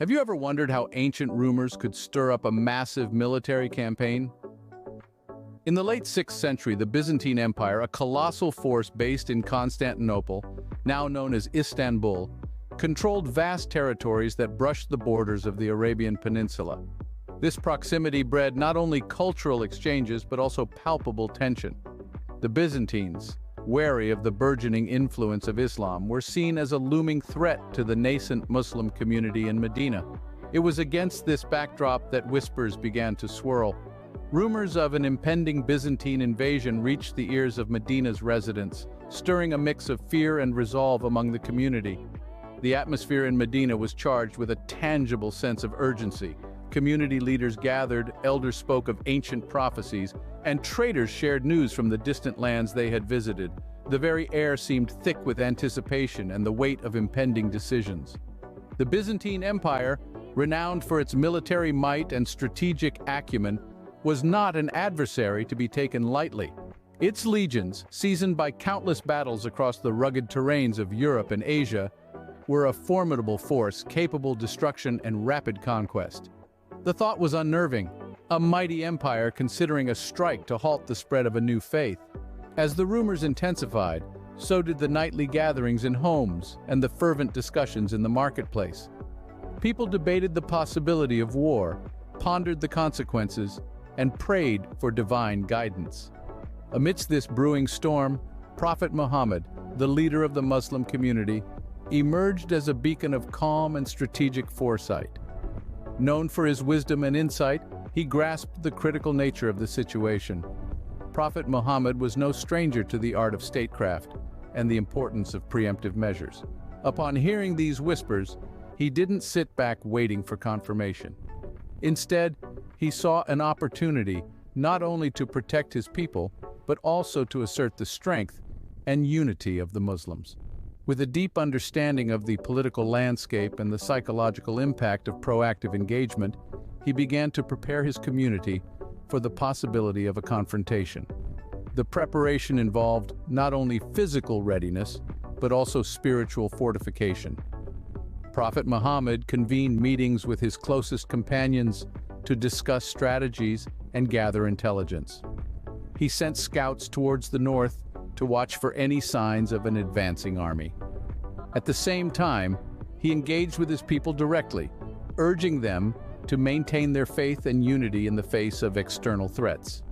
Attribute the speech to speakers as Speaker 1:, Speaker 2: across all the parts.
Speaker 1: Have you ever wondered how ancient rumors could stir up a massive military campaign? In the late 6th century, the Byzantine Empire, a colossal force based in Constantinople, now known as Istanbul, controlled vast territories that brushed the borders of the Arabian Peninsula. This proximity bred not only cultural exchanges but also palpable tension. The Byzantines, wary of the burgeoning influence of Islam, were seen as a looming threat to the nascent Muslim community in Medina. It was against this backdrop that whispers began to swirl. Rumors of an impending Byzantine invasion reached the ears of Medina's residents, stirring a mix of fear and resolve among the community. The atmosphere in Medina was charged with a tangible sense of urgency. Community leaders gathered, elders spoke of ancient prophecies, and traders shared news from the distant lands they had visited. The very air seemed thick with anticipation and the weight of impending decisions. The Byzantine Empire, renowned for its military might and strategic acumen, was not an adversary to be taken lightly. Its legions, seasoned by countless battles across the rugged terrains of Europe and Asia, were a formidable force capable of destruction and rapid conquest. The thought was unnerving, a mighty empire considering a strike to halt the spread of a new faith. As the rumors intensified, so did the nightly gatherings in homes and the fervent discussions in the marketplace. People debated the possibility of war, pondered the consequences, and prayed for divine guidance. Amidst this brewing storm, Prophet Muhammad, the leader of the Muslim community, emerged as a beacon of calm and strategic foresight. Known for his wisdom and insight, he grasped the critical nature of the situation. Prophet Muhammad was no stranger to the art of statecraft and the importance of preemptive measures. Upon hearing these whispers, he didn't sit back waiting for confirmation. Instead, he saw an opportunity not only to protect his people, but also to assert the strength and unity of the Muslims. With a deep understanding of the political landscape and the psychological impact of proactive engagement, he began to prepare his community for the possibility of a confrontation. The preparation involved not only physical readiness, but also spiritual fortification. Prophet Muhammad convened meetings with his closest companions to discuss strategies and gather intelligence. He sent scouts towards the north to watch for any signs of an advancing army. At the same time, he engaged with his people directly, urging them to maintain their faith and unity in the face of external threats.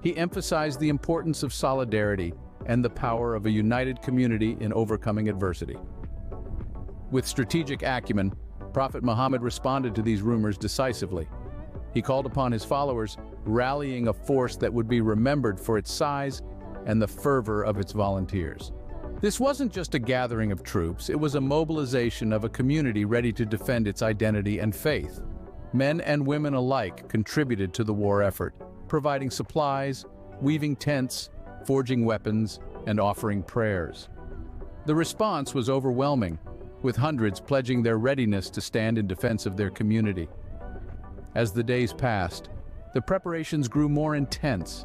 Speaker 1: He emphasized the importance of solidarity and the power of a united community in overcoming adversity. With strategic acumen, Prophet Muhammad responded to these rumors decisively. He called upon his followers, rallying a force that would be remembered for its size and the fervor of its volunteers. This wasn't just a gathering of troops, it was a mobilization of a community ready to defend its identity and faith. Men and women alike contributed to the war effort, providing supplies, weaving tents, forging weapons, and offering prayers. The response was overwhelming, with hundreds pledging their readiness to stand in defense of their community. As the days passed, the preparations grew more intense.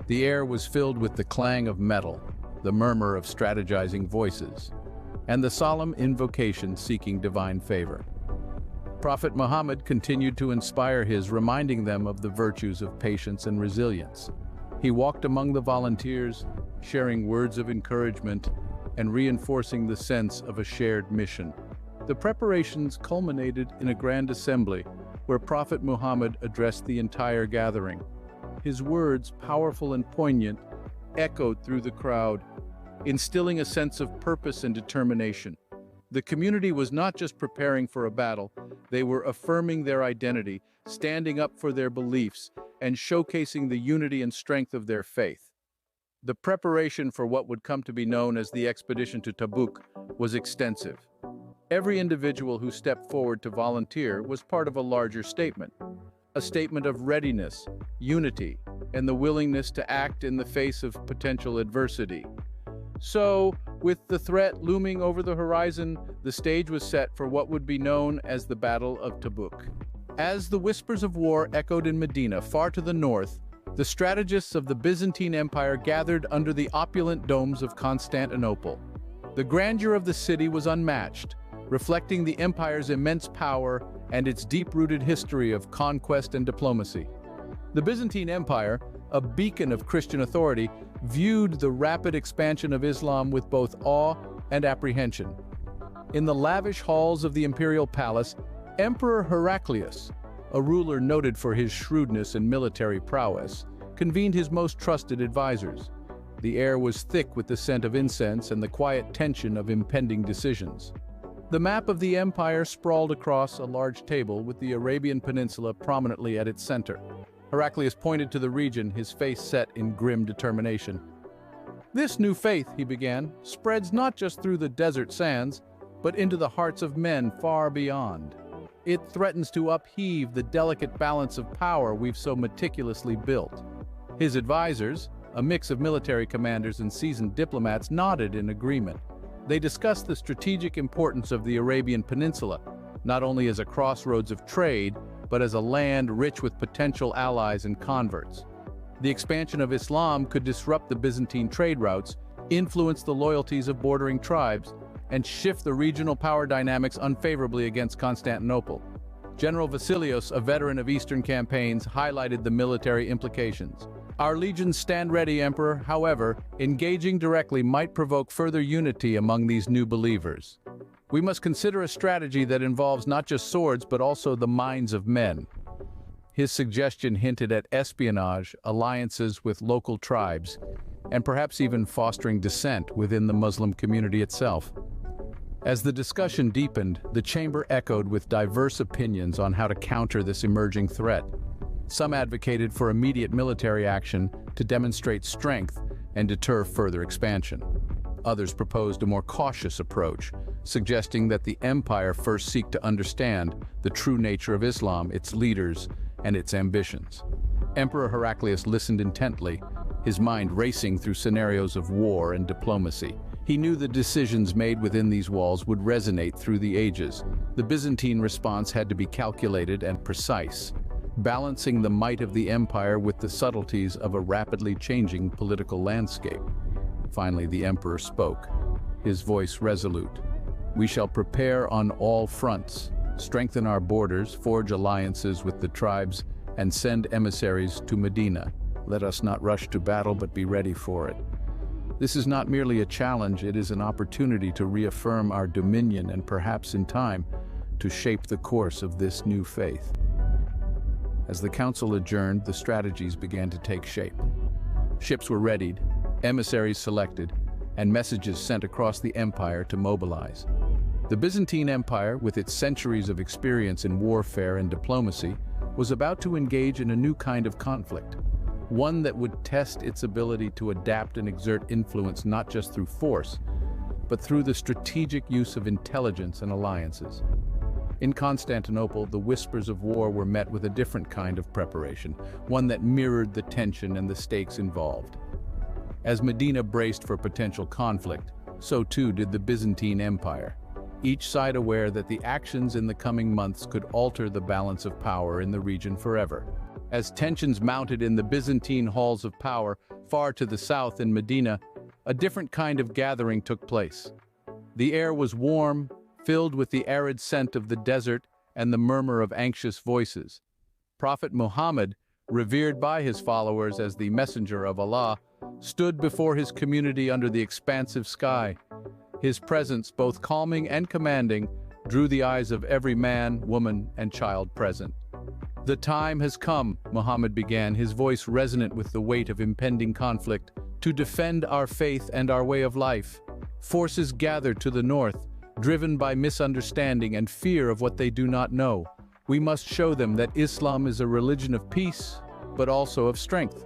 Speaker 1: The air was filled with the clang of metal, the murmur of strategizing voices, and the solemn invocation seeking divine favor. Prophet Muhammad continued to inspire reminding them of the virtues of patience and resilience. He walked among the volunteers, sharing words of encouragement and reinforcing the sense of a shared mission. The preparations culminated in a grand assembly where Prophet Muhammad addressed the entire gathering. His words, powerful and poignant, echoed through the crowd, instilling a sense of purpose and determination. The community was not just preparing for a battle, they were affirming their identity, standing up for their beliefs, and showcasing the unity and strength of their faith. The preparation for what would come to be known as the expedition to Tabuk was extensive. Every individual who stepped forward to volunteer was part of a larger statement, a statement of readiness, unity, and the willingness to act in the face of potential adversity. So, with the threat looming over the horizon, the stage was set for what would be known as the Battle of Tabuk. As the whispers of war echoed in Medina, far to the north, the strategists of the Byzantine Empire gathered under the opulent domes of Constantinople. The grandeur of the city was unmatched, reflecting the empire's immense power and its deep-rooted history of conquest and diplomacy. The Byzantine Empire, a beacon of Christian authority, viewed the rapid expansion of Islam with both awe and apprehension. In the lavish halls of the imperial palace, Emperor Heraclius, a ruler noted for his shrewdness and military prowess, convened his most trusted advisors. The air was thick with the scent of incense and the quiet tension of impending decisions. The map of the empire sprawled across a large table with the Arabian Peninsula prominently at its center. Heraclius pointed to the region, his face set in grim determination. "This new faith," he began, "spreads not just through the desert sands, but into the hearts of men far beyond. It threatens to upheave the delicate balance of power we've so meticulously built." His advisors, a mix of military commanders and seasoned diplomats, nodded in agreement. They discussed the strategic importance of the Arabian Peninsula, not only as a crossroads of trade, but as a land rich with potential allies and converts. The expansion of Islam could disrupt the Byzantine trade routes, influence the loyalties of bordering tribes, and shift the regional power dynamics unfavorably against Constantinople. General Vasilios, a veteran of Eastern campaigns, highlighted the military implications. "Our legions stand ready, Emperor. However, engaging directly might provoke further unity among these new believers. We must consider a strategy that involves not just swords, but also the minds of men." His suggestion hinted at espionage, alliances with local tribes, and perhaps even fostering dissent within the Muslim community itself. As the discussion deepened, the chamber echoed with diverse opinions on how to counter this emerging threat. Some advocated for immediate military action to demonstrate strength and deter further expansion. Others proposed a more cautious approach, suggesting that the empire first seek to understand the true nature of Islam, its leaders, and its ambitions. Emperor Heraclius listened intently, his mind racing through scenarios of war and diplomacy. He knew the decisions made within these walls would resonate through the ages. The Byzantine response had to be calculated and precise, balancing the might of the empire with the subtleties of a rapidly changing political landscape. Finally, the emperor spoke, his voice resolute. "We shall prepare on all fronts, strengthen our borders, forge alliances with the tribes, and send emissaries to Medina. Let us not rush to battle, but be ready for it. This is not merely a challenge, it is an opportunity to reaffirm our dominion and perhaps in time to shape the course of this new faith." As the council adjourned, the strategies began to take shape. Ships were readied, emissaries selected, and messages sent across the empire to mobilize. The Byzantine Empire, with its centuries of experience in warfare and diplomacy, was about to engage in a new kind of conflict, one that would test its ability to adapt and exert influence not just through force, but through the strategic use of intelligence and alliances. In Constantinople, the whispers of war were met with a different kind of preparation, one that mirrored the tension and the stakes involved. As Medina braced for potential conflict, so too did the Byzantine Empire, each side aware that the actions in the coming months could alter the balance of power in the region forever. As tensions mounted in the Byzantine halls of power far to the south in Medina, a different kind of gathering took place. The air was warm, filled with the arid scent of the desert and the murmur of anxious voices. Prophet Muhammad, revered by his followers as the messenger of Allah, stood before his community under the expansive sky. His presence, both calming and commanding, drew the eyes of every man, woman, and child present. "The time has come," Muhammad began, his voice resonant with the weight of impending conflict, "to defend our faith and our way of life. Forces gathered to the north, driven by misunderstanding and fear of what they do not know. We must show them that Islam is a religion of peace, but also of strength."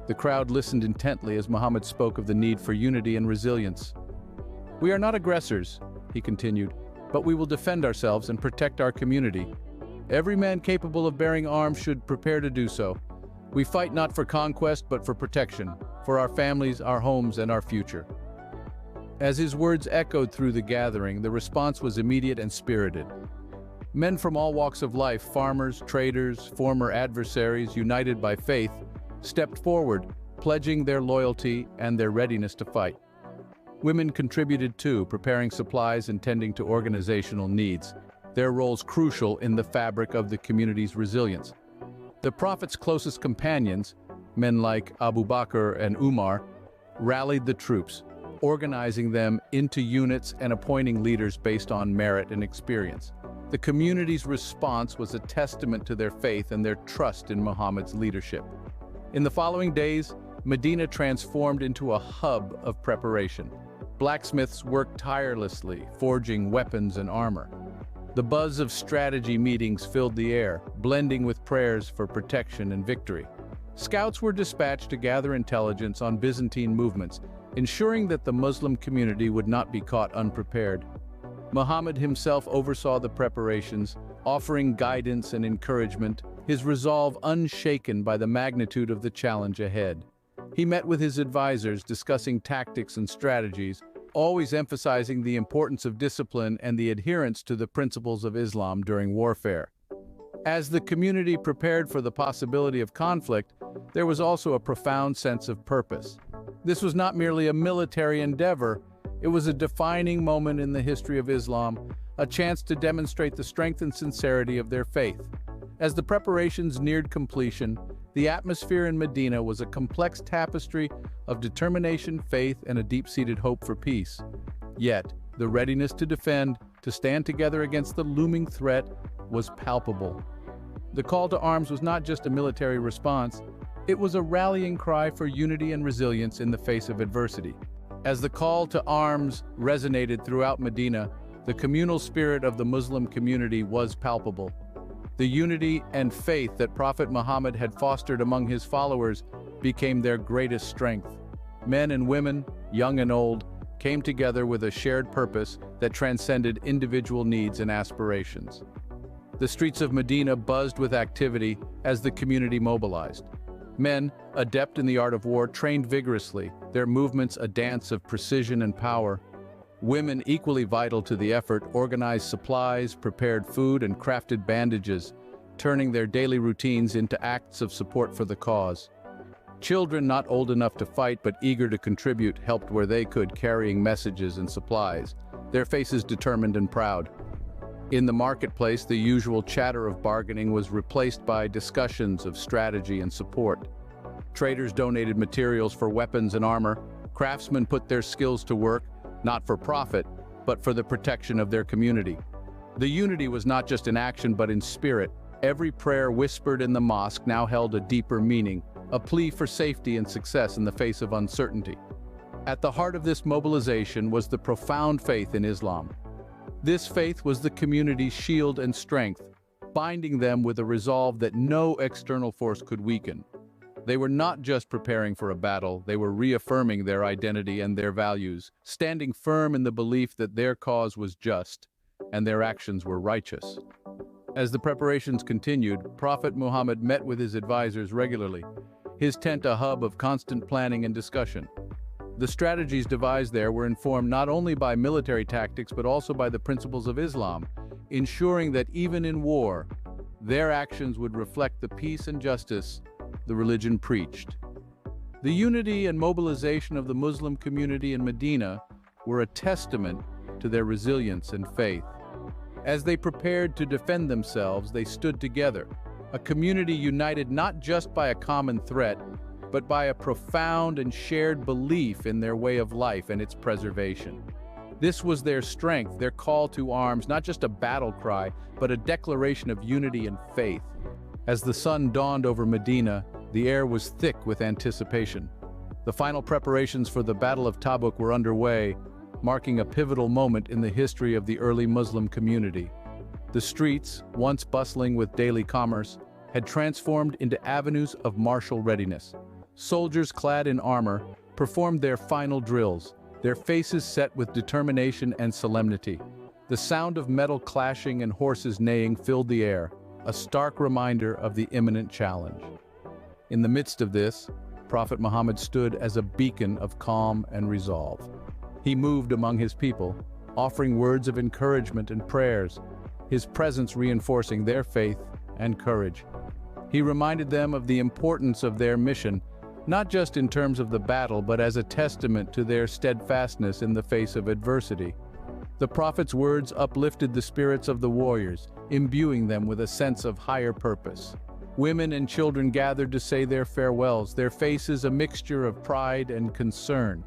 Speaker 1: The crowd listened intently as Muhammad spoke of the need for unity and resilience. "We are not aggressors," he continued, "but we will defend ourselves and protect our community. Every man capable of bearing arms should prepare to do so. We fight not for conquest, but for protection, for our families, our homes, and our future." As his words echoed through the gathering, the response was immediate and spirited. Men from all walks of life, farmers, traders, former adversaries, united by faith, stepped forward, pledging their loyalty and their readiness to fight. Women contributed too, preparing supplies and tending to organizational needs, their roles crucial in the fabric of the community's resilience. The Prophet's closest companions, men like Abu Bakr and Umar, rallied the troops, organizing them into units and appointing leaders based on merit and experience. The community's response was a testament to their faith and their trust in Muhammad's leadership. In the following days, Medina transformed into a hub of preparation. Blacksmiths worked tirelessly, forging weapons and armor. The buzz of strategy meetings filled the air, blending with prayers for protection and victory. Scouts were dispatched to gather intelligence on Byzantine movements, ensuring that the Muslim community would not be caught unprepared. Muhammad himself oversaw the preparations, offering guidance and encouragement, his resolve unshaken by the magnitude of the challenge ahead. He met with his advisors, discussing tactics and strategies, always emphasizing the importance of discipline and the adherence to the principles of Islam during warfare. As the community prepared for the possibility of conflict, there was also a profound sense of purpose. This was not merely a military endeavor, it was a defining moment in the history of Islam, a chance to demonstrate the strength and sincerity of their faith. As the preparations neared completion, the atmosphere in Medina was a complex tapestry of determination, faith, and a deep-seated hope for peace. Yet, the readiness to defend, to stand together against the looming threat, was palpable. The call to arms was not just a military response, it was a rallying cry for unity and resilience in the face of adversity. As the call to arms resonated throughout Medina, the communal spirit of the Muslim community was palpable. The unity and faith that Prophet Muhammad had fostered among his followers became their greatest strength. Men and women, young and old, came together with a shared purpose that transcended individual needs and aspirations. The streets of Medina buzzed with activity as the community mobilized. Men, adept in the art of war, trained vigorously, their movements a dance of precision and power. Women, equally vital to the effort, organized supplies, prepared food, and crafted bandages, turning their daily routines into acts of support for the cause. Children, not old enough to fight but eager to contribute, helped where they could, carrying messages and supplies, their faces determined and proud. In the marketplace, the usual chatter of bargaining was replaced by discussions of strategy and support. Traders donated materials for weapons and armor. Craftsmen put their skills to work, not for profit, but for the protection of their community. The unity was not just in action but in spirit. Every prayer whispered in the mosque now held a deeper meaning, a plea for safety and success in the face of uncertainty. At the heart of this mobilization was the profound faith in Islam. This faith was the community's shield and strength, binding them with a resolve that no external force could weaken. They were not just preparing for a battle, they were reaffirming their identity and their values, standing firm in the belief that their cause was just and their actions were righteous. As the preparations continued, Prophet Muhammad met with his advisors regularly, his tent a hub of constant planning and discussion. The strategies devised there were informed not only by military tactics but also by the principles of Islam, ensuring that even in war, their actions would reflect the peace and justice the religion preached. The unity and mobilization of the Muslim community in Medina were a testament to their resilience and faith. As they prepared to defend themselves, they stood together, a community united not just by a common threat, but by a profound and shared belief in their way of life and its preservation. This was their strength, their call to arms, not just a battle cry, but a declaration of unity and faith. As the sun dawned over Medina, the air was thick with anticipation. The final preparations for the Battle of Tabuk were underway, marking a pivotal moment in the history of the early Muslim community. The streets, once bustling with daily commerce, had transformed into avenues of martial readiness. Soldiers clad in armor performed their final drills, their faces set with determination and solemnity. The sound of metal clashing and horses neighing filled the air, a stark reminder of the imminent challenge. In the midst of this, Prophet Muhammad stood as a beacon of calm and resolve. He moved among his people, offering words of encouragement and prayers, his presence reinforcing their faith and courage. He reminded them of the importance of their mission, not just in terms of the battle but as a testament to their steadfastness in the face of adversity. The prophet's words uplifted the spirits of the warriors, imbuing them with a sense of higher purpose. Women and children gathered to say their farewells, their faces a mixture of pride and concern.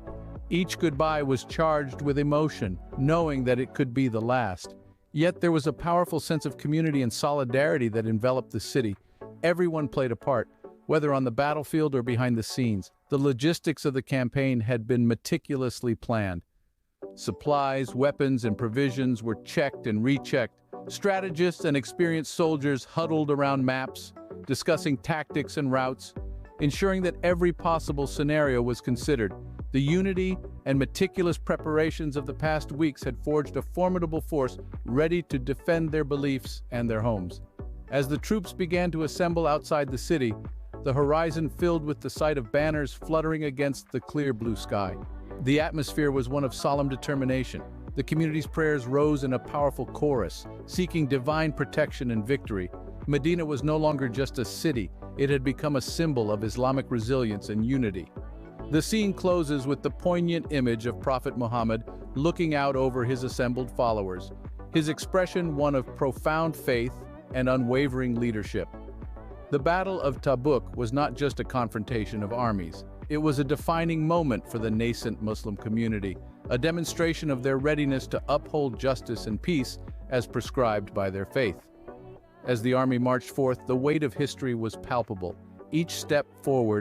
Speaker 1: Each goodbye was charged with emotion, knowing that it could be the last. Yet there was a powerful sense of community and solidarity that enveloped the city. Everyone played a part, whether on the battlefield or behind the scenes. The logistics of the campaign had been meticulously planned. Supplies, weapons, and provisions were checked and rechecked. Strategists and experienced soldiers huddled around maps, discussing tactics and routes, ensuring that every possible scenario was considered. The unity and meticulous preparations of the past weeks had forged a formidable force ready to defend their beliefs and their homes. As the troops began to assemble outside the city, the horizon filled with the sight of banners fluttering against the clear blue sky. The atmosphere was one of solemn determination. The community's prayers rose in a powerful chorus, seeking divine protection and victory. Medina was no longer just a city, it had become a symbol of Islamic resilience and unity. The scene closes with the poignant image of Prophet Muhammad looking out over his assembled followers, his expression one of profound faith and unwavering leadership. The Battle of Tabuk was not just a confrontation of armies. It was a defining moment for the nascent Muslim community, a demonstration of their readiness to uphold justice and peace as prescribed by their faith. As the army marched forth, the weight of history was palpable. Each step forward